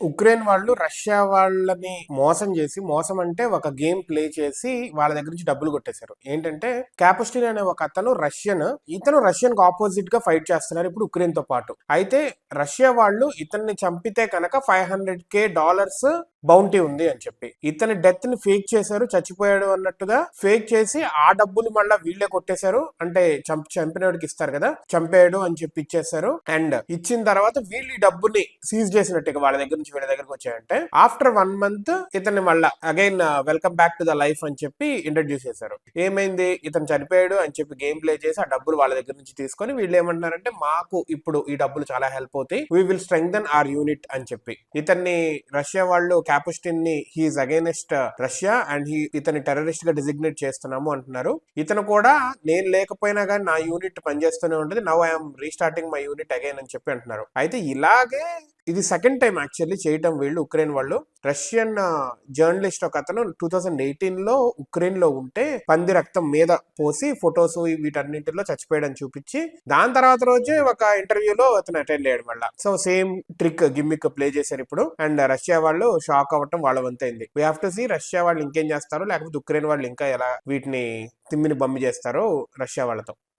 Ukraine వాళ్ళు Russia వాళ్ళని మోసం అంటే ఒక గేమ్ ప్లే చేసి వాళ్ళ దగ్గర నుంచి డబ్బులు కొట్టేశారు. ఏంటంటే క్యాపుస్టిన్ అనే ఒక అతను ఇతను రష్యన్ కి ఆపోజిట్ గా ఫైట్ చేస్తున్నారు ఇప్పుడు ఉక్రెయిన్ తో పాటు. అయితే రష్యా వాళ్ళు ఇతన్ని చంపితే కనుక $500,000 బౌంటీ ఉంది అని చెప్పి ఇతని డెత్ ని ఫేక్ చేశారు, చచ్చిపోయాడు అన్నట్టుగా ఫేక్ చేసి ఆ డబ్బులు మళ్ళీ వీళ్ళే కొట్టేశారు. అంటే చంపినోడికి ఇస్తారు కదా, చంపాడు అని చెప్పి ఇచ్చేశారు. అండ్ ఇచ్చిన తర్వాత వీళ్ళు ఈ డబ్బుని సీజ్ చేసినట్టుగా వాళ్ళ దగ్గర నుంచి వీళ్ళ దగ్గరకు వచ్చాయంటే ఆఫ్టర్ 1 month ఇతన్ని మళ్ళా again welcome back to the life అని చెప్పి ఇంట్రడ్యూస్ చేశారు. ఏమైంది, ఇతను చనిపోయాడు అని చెప్పి గేమ్ ప్లే చేసి ఆ డబ్బులు వాళ్ళ దగ్గర నుంచి తీసుకొని వీళ్ళు ఏమంటున్నారంటే మాకు ఇప్పుడు ఈ డబ్బులు చాలా హెల్ప్ అవుతాయి, we will strengthen our unit అని చెప్పి ఇతన్ని రష్యా వాళ్ళు క్యాపుస్టిన్ ని హీఈస్ అగైనెస్ట్ రష్యా అండ్ ఇతని టెర్రరిస్ట్ గా డిజిగ్నేట్ చేస్తున్నాము అంటున్నారు. ఇతను కూడా నేను లేకపోయినా కానీ నా యూనిట్ పనిచేస్తూనే ఉంటుంది, now I'm restarting my unit again అని చెప్పి అంటున్నారు. అయితే ఇలాగే ఇది సెకండ్ టైం యాక్చువల్లీ చేయటం వీళ్ళు ఉక్రెయిన్ వాళ్ళు. రష్యన్ జర్నలిస్ట్ ఒక అతను 2018లో ఉక్రెయిన్ లో ఉంటే పంది రక్తం మీద పోసి ఫొటోస్ వీటన్నింటిలో చచ్చిపోయాడని చూపించి దాని తర్వాత రోజే ఒక ఇంటర్వ్యూలో అతను అటెండ్ అయ్యాడు మళ్ళా. So same trick gimmick play చేశారు ఇప్పుడు. అండ్ రష్యా వాళ్ళు షాక్ అవ్వటం వాళ్ళ వంతైంది. We have to see Russia వాళ్ళు ఇంకేం చేస్తారో, లేకపోతే ఉక్రెయిన్ వాళ్ళు ఇంకా ఎలా వీటిని తిమ్మిని బమ్మి చేస్తారో రష్యా వాళ్ళతో.